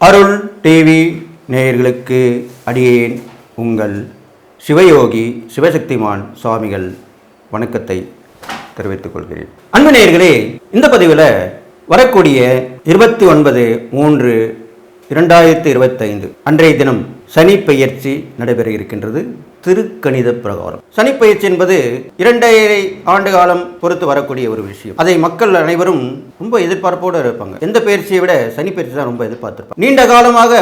அருள் TV நேயர்களுக்கு அடியேன் உங்கள் சிவயோகி சிவசக்திமான் சுவாமிகள் வணக்கத்தை தெரிவித்துக் கொள்கிறேன். அன்பு நேயர்களே, இந்த பதிவில் வரக்கூடிய 29/3/2025 அன்றைய தினம் சனி பெயர்ச்சி நடைபெற இருக்கின்றது. திருக்கணித பிரகாரம் சனி பெயர்ச்சி என்பது 2.5 ஆண்டு காலம் பொறுத்து வரக்கூடிய ஒரு விஷயம். அதை மக்கள் அனைவரும் ரொம்ப எதிர்பார்ப்போடு இருப்பாங்க. எந்த பயிற்சியை விட சனி பயிற்சி தான் ரொம்ப எதிர்பார்த்திருப்பாங்க. நீண்ட காலமாக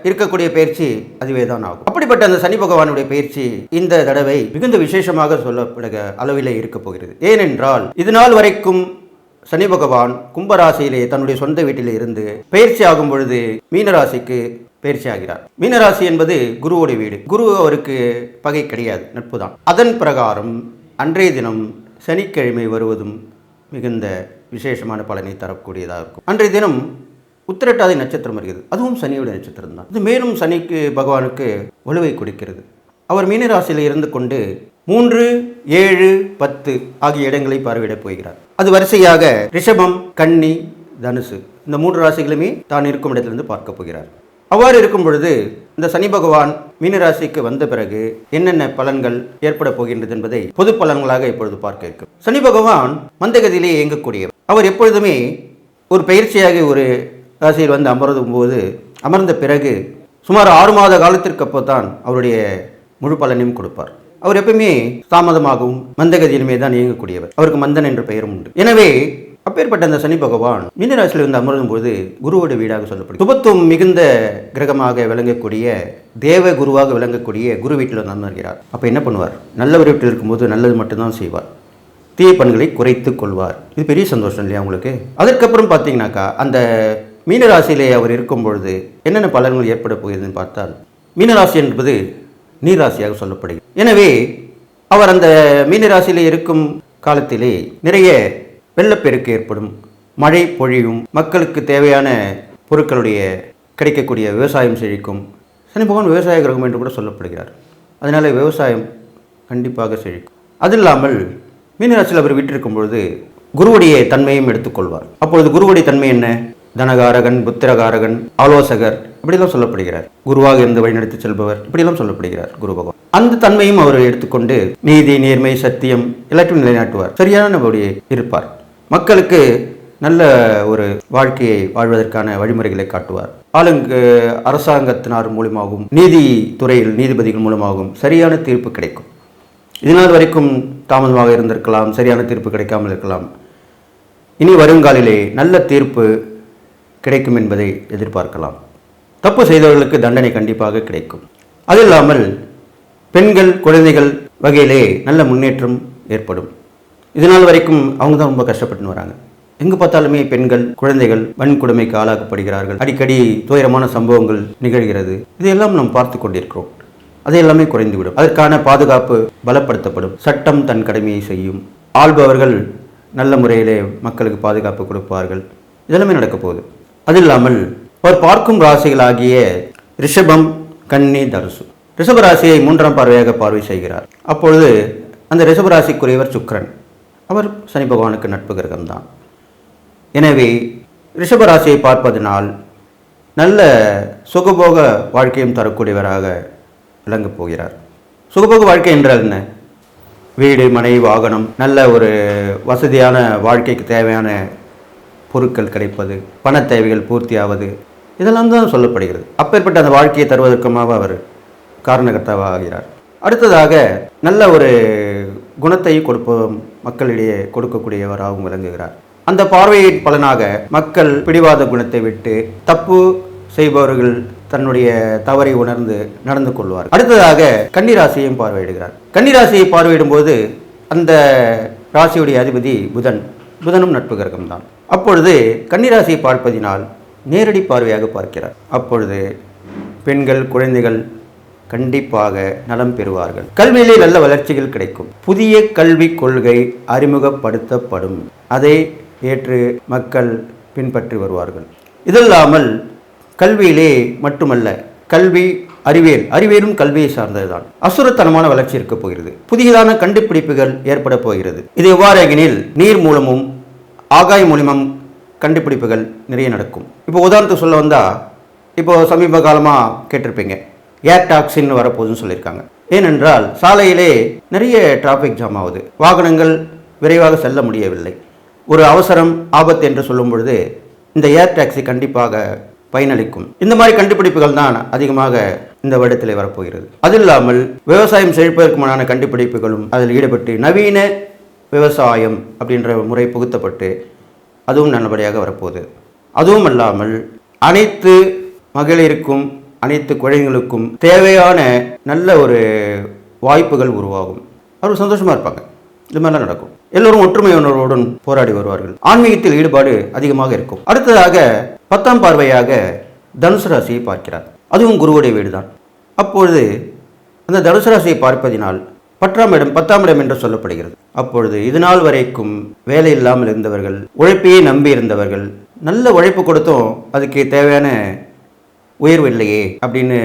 இருக்கக்கூடிய பயிற்சி அதுவே தான் ஆகும். அப்படிப்பட்ட அந்த சனி பகவானுடைய பயிற்சி இந்த தடவை மிகுந்த விசேஷமாக சொல்லப்படுகிற அளவிலே இருக்க போகிறது. ஏனென்றால் இது நாள் வரைக்கும் சனி பகவான் கும்பராசியிலே தன்னுடைய சொந்த வீட்டிலே இருந்து பயிற்சி ஆகும் பொழுது மீனராசிக்கு பயிற்சி ஆகிறார். மீனராசி என்பது குருவோடைய வீடு. குரு அவருக்கு பகை கிடையாது, நட்பு தான். அதன் பிரகாரம் அன்றைய தினம் சனிக்கிழமை வருவதும் மிகுந்த விசேஷமான பலனை தரக்கூடியதாக இருக்கும். அன்றைய தினம் உத்திரட்டாதி நட்சத்திரம் வருகிறது. அதுவும் சனியோட நட்சத்திரம் தான். இது மேலும் சனிக்கு பகவானுக்கு வலுவை கொடுக்கிறது. அவர் மீனராசியில் இருந்து கொண்டு 3, 7, 10 ஆகிய இடங்களை பார்வையிடப் போகிறார். அது வரிசையாக ரிஷபம், கன்னி, தனுசு இந்த 3 ராசிகளுமே தான் இருக்கும் இடத்திலிருந்து பார்க்க போகிறார். அவ்வாறு இருக்கும் பொழுது இந்த சனி பகவான் மீனராசிக்கு வந்த பிறகு என்னென்ன பலன்கள் ஏற்பட போகின்றது என்பதை பொது பலன்களாக இப்பொழுது பார்க்க இருக்கும். சனி பகவான் மந்தகதியிலே இயங்கக்கூடியவர். அவர் எப்பொழுதுமே ஒரு பயிற்சியாக ஒரு ராசியில் வந்து அமர்ந்த பிறகு சுமார் 6 மாத காலத்திற்கு அப்போதான் அவருடைய முழு பலனையும் கொடுப்பார். அவர் எப்பவுமே தாமதமாகவும் மந்தகதியிலுமே தான் இயங்கக்கூடியவர். அவருக்கு மந்தன் என்ற பெயரும் உண்டு. எனவே அப்பேற்பட்ட அந்த சனி பகவான் மீனராசியில் வந்து அமரும் போது குருவோட வீடாக சொல்லப்படும். சுபத்துவம் மிகுந்த கிரகமாக விளங்கக்கூடிய தேவ குருவாக விளங்கக்கூடிய குரு வீட்டில் வந்து அமர்கிறார். அப்போ என்ன பண்ணுவார்? நல்லவர் வீட்டில் இருக்கும்போது நல்லது மட்டும்தான் செய்வார், தீய பண்களை குறைத்து கொள்வார். இது பெரிய சந்தோஷம் இல்லையா உங்களுக்கு? அதற்கப்புறம் பார்த்தீங்கன்னாக்கா அந்த மீனராசியிலே அவர் இருக்கும் பொழுது என்னென்ன பலன்கள் ஏற்பட போகிறதுன்னு பார்த்தால், மீனராசி என்பது நீராசியாக சொல்லப்படுகிறது. எனவே அவர் அந்த மீனராசியிலே இருக்கும் காலத்திலே நிறைய வெள்ளப்பெருக்கு ஏற்படும், மழை பொழியும், மக்களுக்கு தேவையான பொருட்களுடைய கிடைக்கக்கூடிய விவசாயம் செழிக்கும். சனி பகவான் விவசாய கிரகம் என்று கூட சொல்லப்படுகிறார். அதனால் விவசாயம் கண்டிப்பாக செழிக்கும். அது இல்லாமல் மீனராசியில் அவர் விட்டிருக்கும் பொழுது குருவுடைய தன்மையும் எடுத்துக்கொள்வார். அப்பொழுது குருவுடைய தன்மை என்ன? தனகாரகன், புத்திரகாரகன், ஆலோசகர் இப்படிலாம் சொல்லப்படுகிறார். குருவாக இருந்து வழிநடத்தி செல்பவர் இப்படிலாம் சொல்லப்படுகிறார் குரு பகவான். அந்த தன்மையும் அவர் எடுத்துக்கொண்டு நீதி, நேர்மை, சத்தியம் எல்லாத்தையும் நிலைநாட்டுவார். சரியான இருப்பார். மக்களுக்கு நல்ல ஒரு வாழ்க்கையை வாழ்வதற்கான வழிமுறைகளை காட்டுவார். அரசாங்கத்தினார் மூலமாகவும் நீதித்துறையில் நீதிபதிகள் மூலமாகவும் சரியான தீர்ப்பு கிடைக்கும். இதனால் வரைக்கும் தாமதமாக இருந்திருக்கலாம், சரியான தீர்ப்பு கிடைக்காமல் இருக்கலாம். இனி வருங்காலிலே நல்ல தீர்ப்பு கிடைக்கும் என்பதை எதிர்பார்க்கலாம். தப்பு செய்தவர்களுக்கு தண்டனை கண்டிப்பாக கிடைக்கும். அது இல்லாமல் பெண்கள், குழந்தைகள் வகையிலே நல்ல முன்னேற்றம் ஏற்படும். இதனால் வரைக்கும் அவங்க தான் ரொம்ப கஷ்டப்பட்டு வராங்க. எங்கு பார்த்தாலுமே பெண்கள், குழந்தைகள் வன்கொடுமைக்கு ஆளாக்கப்படுகிறார்கள். அடிக்கடி துயரமான சம்பவங்கள் நிகழ்கிறது. இதையெல்லாம் நாம் பார்த்து கொண்டிருக்கிறோம். அதையெல்லாமே குறைந்துவிடும். அதற்கான பாதுகாப்பு பலப்படுத்தப்படும். சட்டம் தன் கடமையை செய்யும். ஆள்பவர்கள் நல்ல முறையிலே மக்களுக்கு பாதுகாப்பு கொடுப்பார்கள். இதெல்லாமே நடக்க போகுது. அது இல்லாமல் அவர் பார்க்கும் ராசிகளாகிய ரிஷபம், கன்னி, தனுசு, ரிஷபராசியை 3ஆம் பார்வையாக பார்வை செய்கிறார். அப்பொழுது அந்த ரிஷபராசிக்குரியவர் சுக்கிரன். அவர் சனி பகவானுக்கு நட்பு கிரகம்தான். எனவே ரிஷபராசியை பார்ப்பதனால் நல்ல சுகபோக வாழ்க்கையும் தரக்கூடியவராக விளங்கப் போகிறார். சுகபோக வாழ்க்கை என்றால் என்ன? வீடு, மனை, வாகனம், நல்ல ஒரு வசதியான வாழ்க்கைக்கு தேவையான பொருட்கள் கிடைப்பது, பண தேவைகள் பூர்த்தியாவது, இதெல்லாம் தான் சொல்லப்படுகிறது. அப்பேற்பட்ட அந்த வாழ்க்கையை தருவதற்குமாக அவர் காரணகர்த்தாவாக ஆகிறார். அடுத்ததாக நல்ல ஒரு குணத்தை மக்களிடையே கொடுக்கக்கூடியவராகவும் விளங்குகிறார். அந்த பார்வையின் பலனாக மக்கள் பிடிவாத குணத்தை விட்டு தப்பு செய்பவர்கள் தன்னுடைய தவறை உணர்ந்து நடந்து கொள்வார். அடுத்ததாக கன்னிராசியையும் பார்வையிடுகிறார். கன்னிராசியை பார்வையிடும் போது அந்த ராசியுடைய அதிபதி புதனும் நட்பு கிரகம்தான். அப்பொழுது கன்னிராசியை பார்ப்பதினால் நேரடி பார்வையாக பார்க்கிறார். அப்பொழுது பெண்கள், குழந்தைகள் கண்டிப்பாக நலம் பெறுவார்கள். கல்வியிலே நல்ல வளர்ச்சிகள் கிடைக்கும். புதிய கல்விக் கொள்கை அறிமுகப்படுத்தப்படும். அதை ஏற்று மக்கள் பின்பற்றி வருவார்கள். இதில்லாமல் கல்வியிலே மட்டுமல்ல, அறிவியலும் கல்வியை சார்ந்ததுதான். அசுரத்தனமான வளர்ச்சி இருக்க போகிறது. புதியதான கண்டுபிடிப்புகள் ஏற்பட போகிறது. இது எவ்வாறு எனில் நீர் மூலமும் ஆகாய மூலமும் கண்டுபிடிப்புகள் நிறைய நடக்கும். இப்போ உதாரணத்துக்கு சொல்ல வந்தால் இப்போது சமீப காலமாக கேட்டிருப்பீங்க, ஏர் டாக்ஸின்னு வரப்போகுதுன்னு சொல்லியிருக்காங்க. ஏனென்றால் சாலையிலே நிறைய டிராஃபிக் ஜாம் ஆகுது, வாகனங்கள் விரைவாக செல்ல முடியவில்லை. ஒரு அவசரம் ஆபத்து என்று சொல்லும் பொழுது இந்த ஏர் டாக்ஸி கண்டிப்பாக பயனளிக்கும். இந்த மாதிரி கண்டுபிடிப்புகள் தான் அதிகமாக இந்த வருடத்தில் வரப்போகிறது. அது இல்லாமல் விவசாயம் செழிப்பதற்குமான கண்டுபிடிப்புகளும் அதில் ஈடுபட்டு நவீன விவசாயம் அப்படின்ற முறை புகுத்தப்பட்டு அதுவும் நல்லபடியாக வரப்போகுது. அதுவும் அல்லாமல் அனைத்து மகளிருக்கும் அனைத்து குழந்தைகளுக்கும் தேவையான நல்ல ஒரு வாய்ப்புகள் உருவாகும். அவர் சந்தோஷமாக இருப்பாங்க. இது மாதிரிலாம் நடக்கும். எல்லோரும் ஒற்றுமை உணர்வுடன் போராடி வருவார்கள். ஆன்மீகத்தில் ஈடுபாடு அதிகமாக இருக்கும். அடுத்ததாக 10ஆம் பார்வையாக தனுசு ராசியை பார்க்கிறார். அதுவும் குருவுடைய வீடு தான். அப்பொழுது அந்த தனுசு ராசியை பார்ப்பதினால் 10ஆம் இடம் என்று சொல்லப்படுகிறது. அப்பொழுது இதுநாள் வரைக்கும் வேலை இல்லாமல் இருந்தவர்கள், உழைப்பையே நம்பி இருந்தவர்கள், நல்ல உழைப்பு கொடுத்தும் அதுக்கு தேவையான உயர்வு இல்லையே அப்படின்னு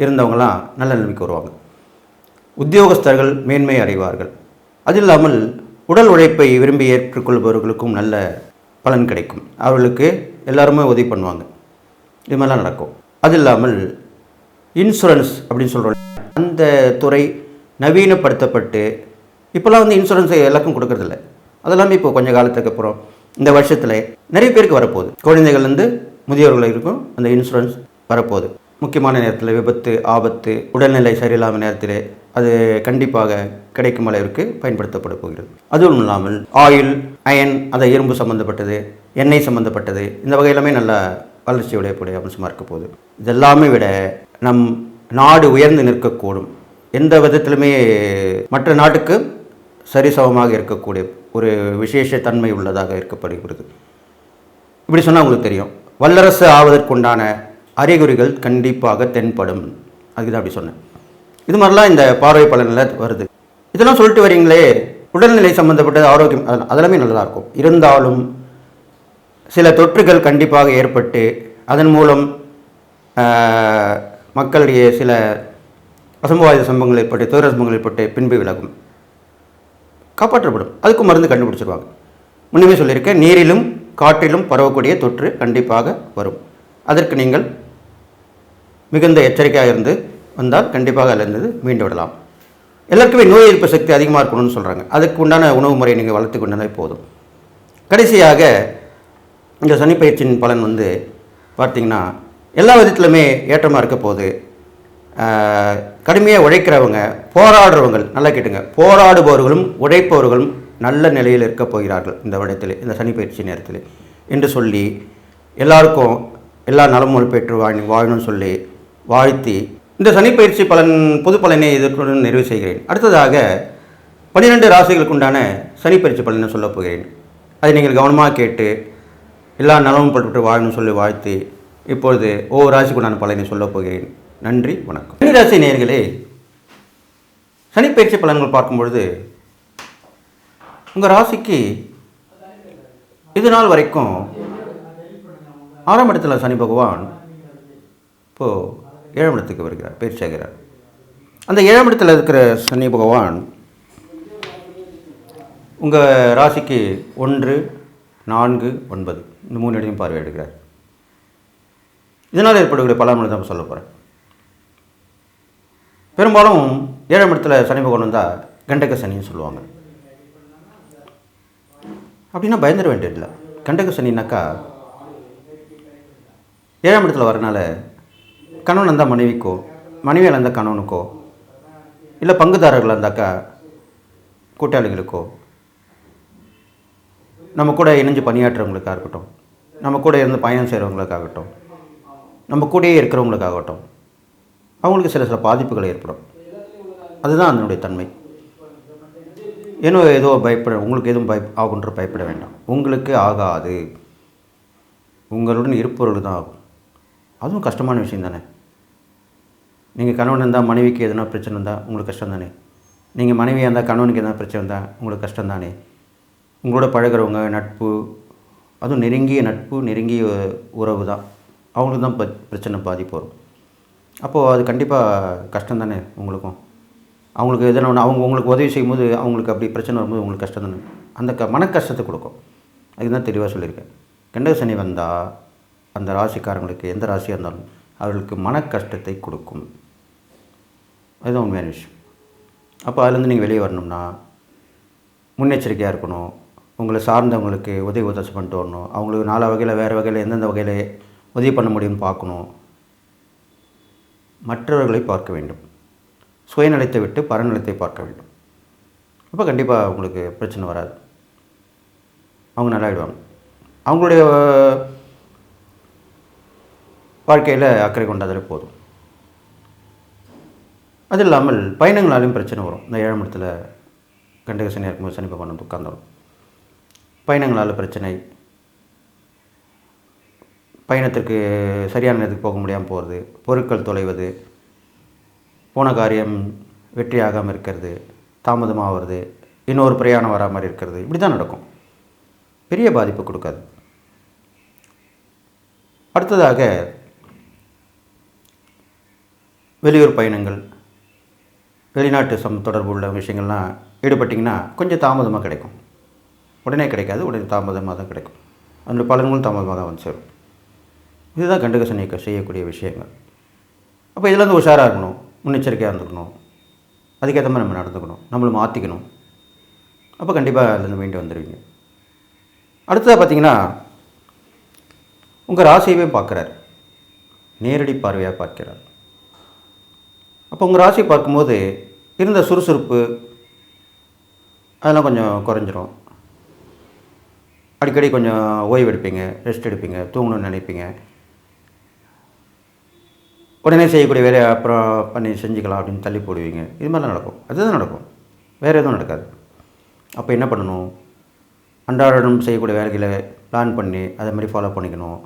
இருந்தவங்களாம் நல்ல நிலைமைக்கு வருவாங்க. உத்தியோகஸ்தர்கள் மேன்மை அடைவார்கள். அது இல்லாமல் உடல் உழைப்பை விரும்பி ஏற்றுக்கொள்பவர்களுக்கும் நல்ல பலன் கிடைக்கும். அவர்களுக்கு எல்லாருமே உதவி பண்ணுவாங்க. இது மாதிரிலாம் நடக்கும். அது இல்லாமல் இன்சூரன்ஸ் அப்படின்னு சொல்கிறோம், அந்த துறை நவீனப்படுத்தப்பட்டு இப்போல்லாம் வந்து இன்சூரன்ஸை எல்லாருக்கும் கொடுக்கறதில்ல. அதெல்லாமே இப்போ கொஞ்சம் காலத்துக்கு அப்புறம் இந்த வருஷத்தில் நிறைய பேருக்கு வரப்போகுது. குழந்தைகள்லேருந்து முதியோர்கள் இருக்கும் அந்த இன்சூரன்ஸ் வரப்போகுது. முக்கியமான நேரத்தில் விபத்து, ஆபத்து, உடல்நிலை சரியில்லாமல் நேரத்தில் அது கண்டிப்பாக கிடைக்கும் அளவிற்கு பயன்படுத்தப்பட போகிறது. அதுவும் இல்லாமல் ஆயில், அயன், அதை இரும்பு சம்மந்தப்பட்டது, எண்ணெய் சம்மந்தப்பட்டது, இந்த வகையிலுமே நல்ல வளர்ச்சி உடையக்கூடிய அம்சமாக இருக்க போகுது. இதெல்லாமே விட நம் நாடு உயர்ந்து நிற்கக்கூடும். எந்த விதத்திலுமே மற்ற நாட்டுக்கு சரிசமமாக இருக்கக்கூடிய ஒரு விசேஷ தன்மை உள்ளதாக இருக்கப்படுகிறது. இப்படி சொன்னால் உங்களுக்கு தெரியும், வல்லரசு ஆவதற்குண்டான அறிகுறிகள் கண்டிப்பாக தென்படும். அதுக்கு தான் அப்படி சொன்னேன். இது மாதிரிலாம் இந்த பார்வை பலனில் வருது. இதெல்லாம் சொல்லிட்டு வரீங்களே, உடல்நிலை சம்மந்தப்பட்டது, ஆரோக்கியம், அதெல்லாமே நல்லதாக இருக்கும். இருந்தாலும் சில தொற்றுகள் கண்டிப்பாக ஏற்பட்டு அதன் மூலம் மக்களுடைய சில அசம்பாவித சம்பவங்கள் ஏற்பட்டு, துயர சம்பவங்கள் ஏற்பட்டு பின்பு விலகும், காப்பாற்றப்படும். அதுக்கும் மருந்து கண்டுபிடிச்சிருவாங்க. முன்னமே சொல்லியிருக்கேன், நீரிலும் காற்றிலும் பரவக்கூடிய தொற்று கண்டிப்பாக வரும். அதற்கு நீங்கள் மிகுந்த எச்சரிக்கையாக இருந்து வந்தால் கண்டிப்பாக அதிலிருந்து மீண்டு விடலாம். எல்லாருக்குமே நோய் எதிர்ப்பு சக்தி அதிகமாக இருக்கணும்னு சொல்கிறாங்க. அதுக்கு உண்டான உணவு முறையை நீங்கள் வளர்த்து கொண்டாலே போதும். கடைசியாக இந்த சனிப்பயிற்சியின் பலன் வந்து பார்த்திங்கன்னா எல்லா விதத்துலையுமே ஏற்றமாக இருக்க போது. கடுமையாக உழைக்கிறவங்க, போராடுறவங்க, நல்லா கேட்டுங்க, போராடுபவர்களும் உழைப்பவர்களும் நல்ல நிலையில் இருக்க போகிறார்கள் இந்த வருடத்தில், இந்த சனிப்பயிற்சி நேரத்தில் என்று சொல்லி எல்லாருக்கும் எல்லா நலமும் பெற்று வாழணும்னு சொல்லி வாழ்த்தி இந்த சனிப்பயிற்சி பலன் பொது பலனை எதிர்ப்புடன் நிறைவு செய்கிறேன். அடுத்ததாக 12 ராசிகளுக்கு உண்டான சனிப்பயிற்சி பலனை சொல்லப் போகிறேன். அதை நீங்கள் கவனமாக கேட்டு எல்லா நலமும் பெற்று வாழணும்னு சொல்லி வாழ்த்தி இப்பொழுது ஒவ்வொரு ராசிக்கு உண்டான பலனை சொல்லப் போகிறேன். நன்றி, வணக்கம். கன்னிராசி நேயர்களே, சனிப்பயிற்சி பலன்கள் பார்க்கும்பொழுது உங்கள் ராசிக்கு இது நாள் வரைக்கும் 6ஆம் இடத்துல சனி பகவான் இப்போது 7ஆம் இடத்துக்கு வருகிறார், பயிற்சி ஆகிறார். அந்த 7ஆம் இடத்துல இருக்கிற சனி பகவான் உங்கள் ராசிக்கு 1, 4, 9 இந்த 3 இடத்தையும் பார்வையிடுகிறார். இதனால் ஏற்படக்கூடிய பலன்களை தான் சொல்ல போகிறேன். பெரும்பாலும் 7ஆம் இடத்துல சனி பகவான் வந்தால் கண்டக சனின்னு சொல்லுவாங்க. அப்படின்னா பயந்துட வேண்டியதில்லை. கண்டக சனின்னாக்கா 7ஆம் இடத்துல வரனால கணவன் இருந்தால் மனைவிக்கோ, மனைவியில் இருந்தால் கணவனுக்கோ, இல்லை பங்குதாரர்கள் இருந்தாக்கா கூட்டாளிகளுக்கோ, நம்ம கூட இணைஞ்சு பணியாற்றுறவங்களுக்காக இருக்கட்டும், நம்ம கூட இருந்து பயணம் செய்கிறவங்களுக்காகட்டும், நம்ம கூடயே இருக்கிறவங்களுக்காகட்டும், அவங்களுக்கு சில பாதிப்புகள் ஏற்படும். அதுதான் அதனுடைய தன்மை. ஏதோ பயப்பட, உங்களுக்கு எதுவும் ஆகுன்ற பயப்பட வேண்டாம். உங்களுக்கு ஆகாது, உங்களுடன் இருப்பவர்கள் தான் ஆகும். அதுவும் கஷ்டமான விஷயம் தானே. நீங்கள் கணவன் இருந்தால் மனைவிக்கு எதனா பிரச்சனை இருந்தால் உங்களுக்கு கஷ்டம் தானே. நீங்கள் மனைவியாக இருந்தால் கணவனுக்கு எதனா பிரச்சனை இருந்தால் உங்களுக்கு கஷ்டம் தானே. உங்களோட பழகிறவங்க, நட்பு, அதுவும் நெருங்கிய நட்பு, நெருங்கிய உறவு தான், அவங்களுக்கு தான் பிரச்சனை பாதிப்பு வரும். அப்போது அது கண்டிப்பாக கஷ்டம் தானே உங்களுக்கும். அவங்களுக்கு எதனா ஒன்று, அவங்க உங்களுக்கு உதவி செய்யும்போது அவங்களுக்கு அப்படி பிரச்சனை வரும்போது உங்களுக்கு கஷ்டம் தானே. அந்த மன கஷ்டத்தை கொடுக்கும். அதுதான் தெளிவாக சொல்லியிருக்கேன். கண்டக சனி வந்தால் அந்த ராசிக்காரங்களுக்கு, எந்த ராசியாக இருந்தாலும் அவர்களுக்கு மன கஷ்டத்தை கொடுக்கும். அதுதான் உண்மையான விஷயம். அப்போ அதுலேருந்து நீங்கள் வெளியே வரணும்னா முன்னெச்சரிக்கையாக இருக்கணும். உங்களை சார்ந்தவங்களுக்கு உதவி பண்ணிட்டு வரணும். அவங்களுக்கு 4 வகையில் வேறு வகையில் எந்தெந்த வகையில் உதவி பண்ண முடியும்னு பார்க்கணும். மற்றவர்களை பார்க்க வேண்டும். சுயநலத்தை விட்டு பரநலத்தை பார்க்க வேண்டும். அப்போ கண்டிப்பாக உங்களுக்கு பிரச்சனை வராது. அவங்க நல்லாயிடுவாங்க. அவங்களுடைய வாழ்க்கையில் அக்கறை கொண்டாதாலே போதும். அது இல்லாமல் பயணங்களாலையும் பிரச்சனை வரும். இந்த 7ஆம் இடத்துல கண்டக சனியாக இருக்கும்போது சனி பகவான் வந்து உட்கார்ந்துடும். பயணங்களால் பிரச்சனை, பயணத்திற்கு சரியான நேரத்துக்கு போக முடியாமல் போகிறது, பொருட்கள் தொலைவது, போன காரியம் வெற்றியாகாமல் இருக்கிறது, தாமதமாக வருது, இன்னொரு பிரயாணம் வரா மாதிரி இருக்கிறது, இப்படி தான் நடக்கும். பெரிய பாதிப்பு கொடுக்காது. அடுத்ததாக வெளியூர் பயணங்கள், வெளிநாட்டு தொடர்பு உள்ள விஷயங்கள்லாம் ஈடுபட்டிங்கன்னா கொஞ்சம் தாமதமாக கிடைக்கும். உடனே கிடைக்காது, உடனே தாமதமாக தான் கிடைக்கும். அந்த பலன்களும் தாமதமாக தான் வந்து சேரும். இதுதான் கண்டக சனி செய்யக்கூடிய விஷயங்கள். அப்போ இதில் வந்து உஷாராக இருக்கணும், முன்னெச்சரிக்கையாக இருந்துக்கணும், அதுக்கேற்ற மாதிரி நம்ம நடந்துக்கணும், நம்மளை மாற்றிக்கணும். அப்போ கண்டிப்பாக அதுலேருந்து மீண்டு வந்துடுவீங்க. அடுத்ததாக பார்த்திங்கன்னா உங்கள் ராசியவே பார்க்குறார், நேரடி பார்வையாக பார்க்கிறார். அப்போ உங்கள் ராசியை பார்க்கும்போது இருந்த சுறுசுறுப்பு அதெல்லாம் கொஞ்சம் குறைஞ்சிரும். அடிக்கடி கொஞ்சம் ஓய்வு எடுப்பீங்க, ரெஸ்ட் எடுப்பீங்க, தூங்கணும்னு நினைப்பீங்க. உடனே செய்யக்கூடிய வேலையை அப்புறம் பண்ணி செஞ்சுக்கலாம் அப்படின்னு தள்ளி போடுவீங்க. இது மாதிரிலாம் நடக்கும். அதுதான் நடக்கும், வேறு எதுவும் நடக்காது. அப்போ என்ன பண்ணணும்? அன்றாடம் செய்யக்கூடிய வேலைகளை பிளான் பண்ணி அதை மாதிரி ஃபாலோ பண்ணிக்கணும்.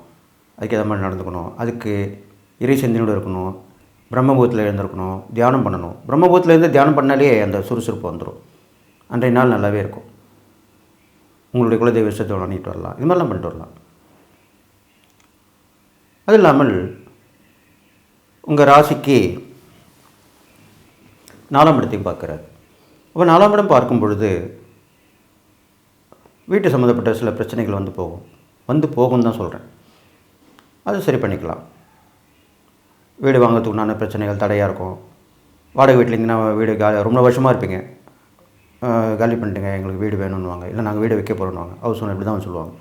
அதுக்கு எதை மாதிரி நடந்துக்கணும். அதுக்கு இறை சிந்தனையோடு இருக்கணும். பிரம்மபூத்தில் எழுந்திருக்கணும், தியானம் பண்ணணும். பிரம்மபூத்திலேருந்து தியானம் பண்ணாலே அந்த சுறுசுறுப்பு வந்துடும். அன்றைய நாள் நல்லாவே இருக்கும். உங்களுடைய குலதெய்வ விஷயத்தை பண்ணிட்டு வரலாம். இது மாதிரிலாம் பண்ணிட்டு வரலாம். அது இல்லாமல் உங்கள் ராசிக்கு 4ஆம் இடத்தையும் பார்க்குறாரு. அப்போ 4ஆம் இடம் பார்க்கும் பொழுது வீட்டு சம்மந்தப்பட்ட சில பிரச்சனைகள் வந்து போகும் தான் சொல்கிறேன். அது சரி பண்ணிக்கலாம். வீடு வாங்கிறதுக்கு உண்டான பிரச்சனைகள் தடையாக இருக்கும். வாடகை வீட்டில் இருந்தீங்கன்னா வீடு ரொம்ப வருஷமாக இருப்பீங்க, காலி பண்ணிட்டுங்க, எங்களுக்கு வீடு வேணும்னுவாங்க. இல்லை நாங்கள் வீடு வைக்க போகிறோன்னுவாங்க. ஹவுஸ் ஓனர் இப்படி தான் சொல்லுவாங்க.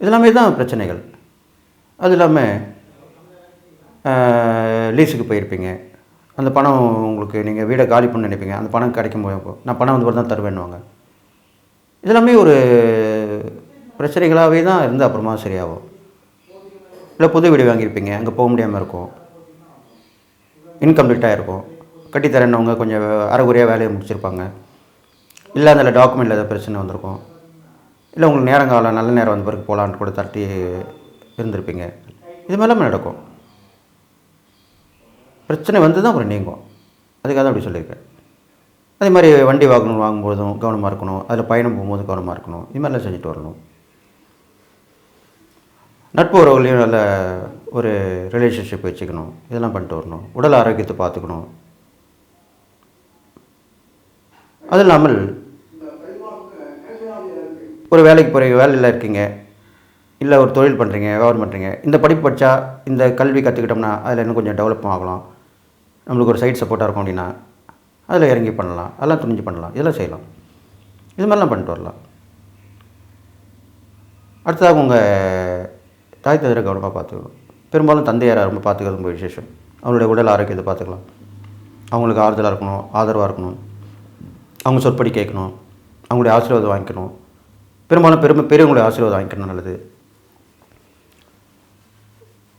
இதெல்லாமே தான் பிரச்சனைகள். அது இல்லாமல் லீஸுக்கு போயிருப்பீங்க. அந்த பணம் உங்களுக்கு நீங்கள் வீடை காலி பண்ண நினைப்பீங்க. அந்த பணம் கிடைக்கும் போது நான் பணம் வந்து தான் தருவேன்னுவாங்க. இதெல்லாமே ஒரு பிரச்சனைகளாகவே தான் இருந்து அப்புறமா சரியாகும். இல்லை புது வீடு வாங்கியிருப்பீங்க, அங்கே போக முடியாமல் இருக்கும், இன்கம்ப்ளீட்டாக இருக்கும். கட்டித்தரேன்னவங்க கொஞ்சம் அரைகுறையாக வேலையை முடிச்சிருப்பாங்க. இல்லை அதில் டாக்குமெண்ட்டில் ஏதாவது பிரச்சனை வந்திருக்கும். இல்லை உங்களுக்கு நேரங்காலம் நல்ல நேரம் வந்த பிறகு போகலான்ட்டு கூட தட்டி இருந்திருப்பீங்க. இது மாதிரிலாம் நடக்கும். பிரச்சனை வந்து தான் அப்புறம் நீங்கும். அதுக்காக தான் அப்படி சொல்லியிருக்கேன். அதே மாதிரி வண்டி வாங்கும்போதும் கவனமாக இருக்கணும். அதில் பயணம் போகும்போது கவனமாக இருக்கணும். இது மாதிரிலாம் செஞ்சுட்டு வரணும். நட்பு உறவுகளையும் நல்ல ஒரு ரிலேஷன்ஷிப் வச்சுக்கணும். இதெல்லாம் பண்ணிட்டு வரணும். உடல் ஆரோக்கியத்தை பார்த்துக்கணும். அது இல்லாமல் ஒரு வேலைக்கு போகிறீங்க, வேலையில் இருக்கீங்க, இல்லை ஒரு தொழில் பண்ணுறீங்க, வியாபாரம் பண்ணுறீங்க. இந்த படிப்பு படித்தா, இந்த கல்வி கற்றுக்கிட்டோம்னா அதில் இன்னும் கொஞ்சம் டெவலப் ஆகலாம், நம்மளுக்கு ஒரு சைட் சப்போர்ட்டாக இருக்கும் அப்படின்னா அதில் இறங்கி பண்ணலாம். அதெல்லாம் துணிஞ்சு பண்ணலாம். இதெல்லாம் செய்யலாம். இது மாதிரிலாம் பண்ணிட்டு வரலாம். அடுத்ததாக உங்கள் தாய் தந்தையரை கவனமாக பார்த்துக்கணும். பெரும்பாலும் தந்தையாரை ரொம்ப பார்த்துக்கிறது ரொம்ப விசேஷம். அவங்களுடைய உடல் ஆரோக்கியத்தை பார்த்துக்கலாம். அவங்களுக்கு ஆறுதலாக இருக்கணும், ஆதரவாக இருக்கணும், அவங்க சொற்படி கேட்கணும், அவங்களுடைய ஆசீர்வாதம் வாங்கிக்கணும். பெரும்பாலும் பெரியவங்களுடைய ஆசீர்வாதம் வாங்கிக்கணும் நல்லது.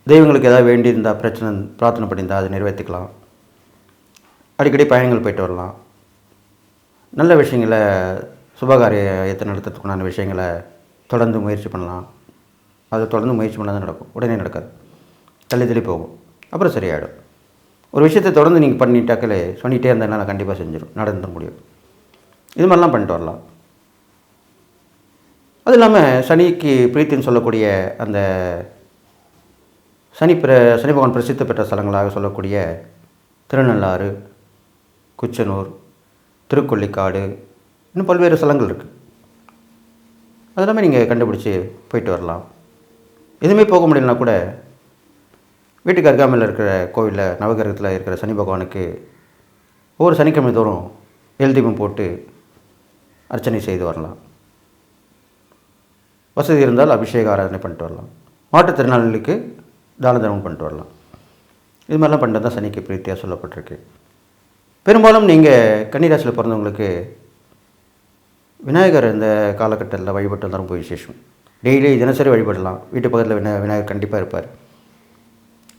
தெய்வங்களுக்கு ஏதாவது வேண்டியிருந்தால் பிரார்த்தனை பண்ணியிருந்தால் அதை நிறைவேற்றிக்கலாம். அடிக்கடி பயணங்கள் போயிட்டு வரலாம். நல்ல விஷயங்களை சுபகாரியத்தை நடத்துறதுக்குண்டான விஷயங்களை தொடர்ந்து முயற்சி பண்ணலாம். அதை தொடர்ந்து முயற்சி பண்ணால் தான் நடக்கும். உடனே நடக்காது, தள்ளி போகும், அப்புறம் சரியாயிடும். ஒரு விஷயத்தை தொடர்ந்து நீங்கள் பண்ணிட்டாக்கலே சொல்லிகிட்டே இருந்ததுனால கண்டிப்பாக நடந்துட முடியும். இது மாதிரிலாம் பண்ணிட்டு வரலாம். அது இல்லாமல் சனிக்கு பிரீத்தின்னு சொல்லக்கூடிய அந்த சனி பகவான் பிரசித்தி பெற்ற ஸ்தலங்களாக சொல்லக்கூடிய திருநள்ளாறு, குச்சனூர், திருக்கொள்ளிக்காடு, இன்னும் பல்வேறு ஸ்தலங்கள் இருக்குது. அதெல்லாமே நீங்கள் கண்டுபிடிச்சி போயிட்டு வரலாம். எதுவுமே போக முடியலனா கூட வீட்டுக்கு அருகாமையில் இருக்கிற கோவிலில் நவகிரகத்தில் இருக்கிற சனி பகவானுக்கு ஒவ்வொரு சனிக்கிழமை தோறும் தீபம் போட்டு அர்ச்சனை செய்து வரலாம். வசதி இருந்தால் அபிஷேக ஆராதனை பண்ணிட்டு வரலாம். மாற்றுத்திறனாளிகளுக்கு தான தர்மம் பண்ணிட்டு வரலாம். இது மாதிரிலாம் பண்ணுறது தான் சனிக்கு பிரீத்தியாக சொல்லப்பட்டிருக்கு. பெரும்பாலும் நீங்கள் கன்னிராசியில் பிறந்தவங்களுக்கு விநாயகர் இந்த காலகட்டத்தில் வழிபட்டு வந்தாலும் போய் விசேஷம். டெய்லி தினசரி வழிபடலாம். வீட்டு பக்கத்தில் விநாயகர் கண்டிப்பாக இருப்பார்.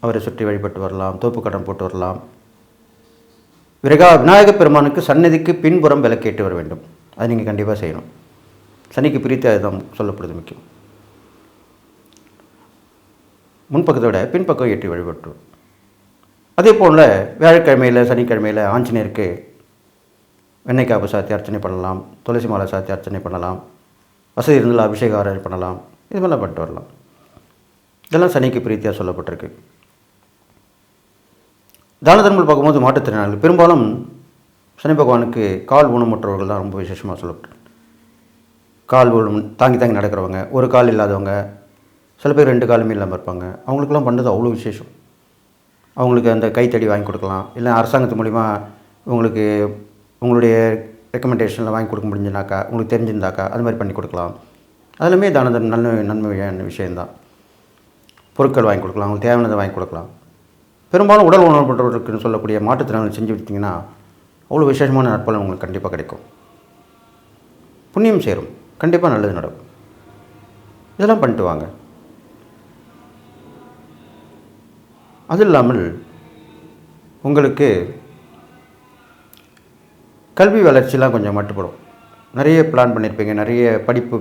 அவரை சுற்றி வழிபட்டு வரலாம். தோப்பு கடன் போட்டு வரலாம். விநாயகர் பெருமானுக்கு சன்னதிக்கு பின்புறம் விளக்கேட்டு வர வேண்டும். அது நீங்கள் கண்டிப்பாக செய்யணும். சனிக்கு பிரித்து அதுதான் சொல்லப்படுது முக்கியம். முன்பக்கத்தை விட பின்பக்கம் ஏற்றி வழிபட்டு. அதே போல் வியாழக்கிழமையில் சனிக்கிழமையில் ஆஞ்சநேயருக்கு வெண்ணெய் காப்பு சாத்தி அர்ச்சனை பண்ணலாம். துளசி மாலை சாத்தி அர்ச்சனை பண்ணலாம். வசதி இருந்தால் அபிஷேக ஆராதனை பண்ணலாம். இது மாதிரிலாம் பண்ணிட்டு வரலாம். இதெல்லாம் சனிக்கு பிரீத்தியாக சொல்லப்பட்டிருக்கு. தான தர்மங்கள் பார்க்கும்போது மாற்றுத்திறனாளிகள் பெரும்பாலும் சனி பகவானுக்கு கால் ஊனமுற்றவர்கள் தான் ரொம்ப விசேஷமாக சொல்லப்பட்டிருக்கு. கால் ஊனம் தாங்கி தாங்கி நடக்கிறவங்க, ஒரு கால் இல்லாதவங்க, சில பேர் 2 காலுமே இல்லாமல் இருப்பாங்க. அவங்களுக்கெல்லாம் பண்ணுறது அவ்வளோ விசேஷம். அவங்களுக்கு அந்த கைத்தடி வாங்கி கொடுக்கலாம். இல்லை அரசாங்கத்து மூலிமா உங்களுக்கு உங்களுடைய ரெக்கமெண்டேஷனில் வாங்கி கொடுக்க முடிஞ்சுனாக்கா, உங்களுக்கு தெரிஞ்சிருந்தாக்கா அது மாதிரி பண்ணி கொடுக்கலாம். அதுலேயுமே நன்மையான விஷயந்தான். பொருட்கள் வாங்கி கொடுக்கலாம். அவங்களுக்கு தேவையானதை வாங்கி கொடுக்கலாம். பெரும்பாலும் உடல் ஊனமுற்றவர்களுக்குன்னு சொல்லக்கூடிய மாற்றுத்திறனாளி செஞ்சு விட்டிங்கன்னா அவ்வளோ விசேஷமான நற்பலன் உங்களுக்கு கண்டிப்பாக கிடைக்கும். புண்ணியம் சேரும். கண்டிப்பாக நல்லது நடக்கும். இதெல்லாம் பண்ணிட்டு வாங்க. அது இல்லாமல் உங்களுக்கு கல்வி வளர்ச்சிலாம் கொஞ்சம் மட்டுப்படும். நிறைய பிளான் பண்ணியிருப்பீங்க. நிறைய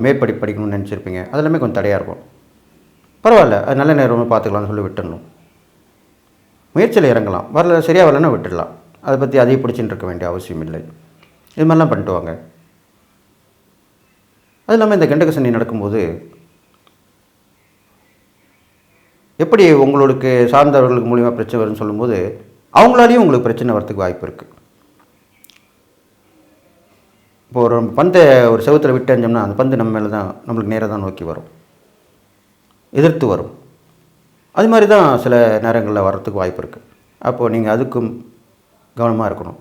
மேற்படிப்பு படிக்கணும்னு நினச்சிருப்பீங்க. அதெல்லாமே கொஞ்சம் தடையாக இருக்கும். பரவாயில்ல, அது நல்ல நேரமாக பார்த்துக்கலாம்னு சொல்லி விட்டுடணும். முயற்சியில் இறங்கலாம். சரியாக வரலன்னா விட்டுடலாம். அதை பற்றி அதையும் பிடிச்சின்னு இருக்க வேண்டிய அவசியம் இல்லை. இது மாதிரிலாம் பண்ணிட்டு வாங்க. அது இல்லாமல் இந்த கண்டக சனி நடக்கும்போது எப்படி உங்களுக்கு சார்ந்தவர்களுக்கு மூலிமா பிரச்சனை வரும்னு சொல்லும்போது அவங்களாலேயும் உங்களுக்கு பிரச்சனை வரத்துக்கு வாய்ப்பு இருக்குது. இப்போ ஒரு பந்தை ஒரு செவத்தில் விட்டு அஞ்சோம்னா அந்த பந்து நம்ம மேலே தான், நம்மளுக்கு நேராக தான் நோக்கி வரும், எதிர்த்து வரும். அது மாதிரி தான் சில நேரங்களில் வர்றதுக்கு வாய்ப்பு இருக்குது. அப்போது நீங்கள் அதுக்கும் கவனமாக இருக்கணும்.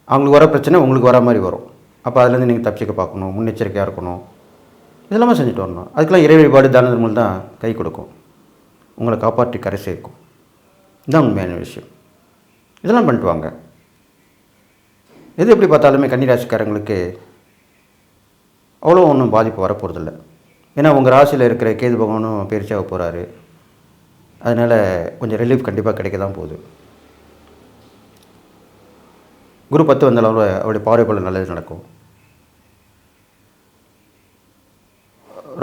அவங்களுக்கு வர பிரச்சனை உங்களுக்கு வர மாதிரி வரும். அப்போ அதுலேருந்து நீங்கள் தப்பிச்சிக்க பார்க்கணும். முன்னெச்சரிக்கையாக இருக்கணும். இதெல்லாமே செஞ்சுட்டு வரணும். அதுக்கெல்லாம் இறை வழிபாடு தான தர்மங்கள் தான் கை கொடுக்கும். உங்களை காப்பாற்றி கரை சேர்க்கும். இதுதான் உண்மையான விஷயம். இதெல்லாம் பண்ணிட்டு வாங்க. எது எப்படி பார்த்தாலுமே கன்னிராசிக்காரங்களுக்கு அவ்வளோ ஒன்றும் பாதிப்பு வரப்போகிறதில்ல. ஏன்னா உங்கள் ராசியில் இருக்கிற கேது பகவானும் பயிற்சியாக போகிறாரு. அதனால் கொஞ்சம் ரிலீஃப் கண்டிப்பாக கிடைக்க தான் போகுது. குரு 10 வந்தாலும் அவருடைய பார்வை போல நல்லது நடக்கும்.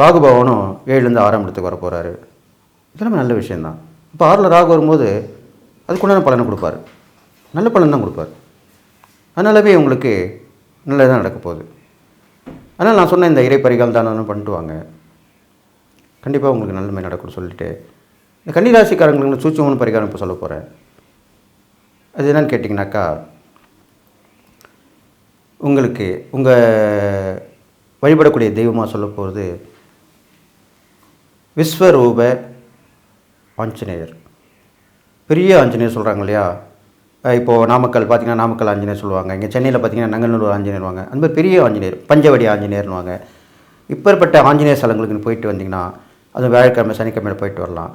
ராகு பகவானும் 7லேருந்து 6ஆம் இடத்துக்கு வர போகிறாரு. இதெல்லாமே நல்ல விஷயந்தான். இப்போ 6ல் ராகு வரும்போது அதுக்குண்டான பலனை கொடுப்பார். நல்ல பலன் தான் கொடுப்பார். அதனாலவே உங்களுக்கு நல்லதாக நடக்க போகுது. அதனால் நான் சொன்ன இந்த இறை பரிகாரம் தானே பண்ணிட்டு வாங்க. கண்டிப்பாக உங்களுக்கு நல்லமை நடக்கும்னு சொல்லிட்டு இந்த கன்னிராசிக்காரங்களுக்கு சூட்சமான பரிகாரம் இப்போ சொல்ல போகிறேன். அது என்னன்னு கேட்டிங்கனாக்கா, உங்களுக்கு உங்கள் வழிபடக்கூடிய தெய்வமாக சொல்ல போகிறது விஸ்வரூப ஆஞ்சநேயர். பெரிய ஆஞ்சநேயர் சொல்கிறாங்க இல்லையா. இப்போது நாமக்கல் பார்த்திங்கன்னா நாமக்கல் ஆஞ்சநேயர் சொல்லுவாங்க. இங்கே சென்னையில் பார்த்திங்கன்னா நங்கநல்லூர் ஆஞ்சநேயர்வாங்க. அந்த மாதிரி பெரிய ஆஞ்சநேயர், பஞ்சவடி ஆஞ்சநேயர்னுவாங்க. இப்பேற்பட்ட ஆஞ்சநேயர் ஸ்தலங்களுக்கு போயிட்டு வந்திங்கன்னா, அது வியாழக்கிழமை சனிக்கிழமையில் போயிட்டு வரலாம்.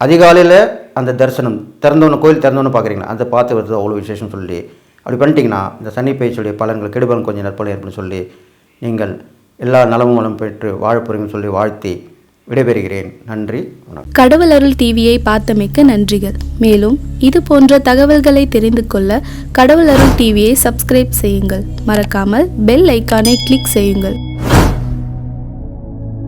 அதிகாலையில் அந்த தரிசனம் திறந்தோன்னு, கோயில் திறந்தோன்னு பார்க்குறீங்களா, அதை பார்த்து வருது அவ்வளோ விசேஷம் சொல்லி அப்படி பண்ணிட்டீங்கன்னா இந்த சனி பயிற்சியுடைய பலன்கள் கெடுபலன் கொஞ்சம் நற்பலன் ஏற்படும் சொல்லி நீங்கள் எல்லா நலமும் வளம் பெற்று வாழ போகிறீங்கன்னு சொல்லி வாழ்த்தி விடைபெறுகிறேன். நன்றி, வணக்கம். கடவுள் அருள் டிவியை பார்த்தமைக்க நன்றிகள். மேலும் இது போன்ற தகவல்களை தெரிந்து கொள்ள கடவுள் அருள் டிவியை சப்ஸ்கிரைப் செய்யுங்கள். மறக்காமல் பெல் ஐக்கானை கிளிக் செய்யுங்கள்.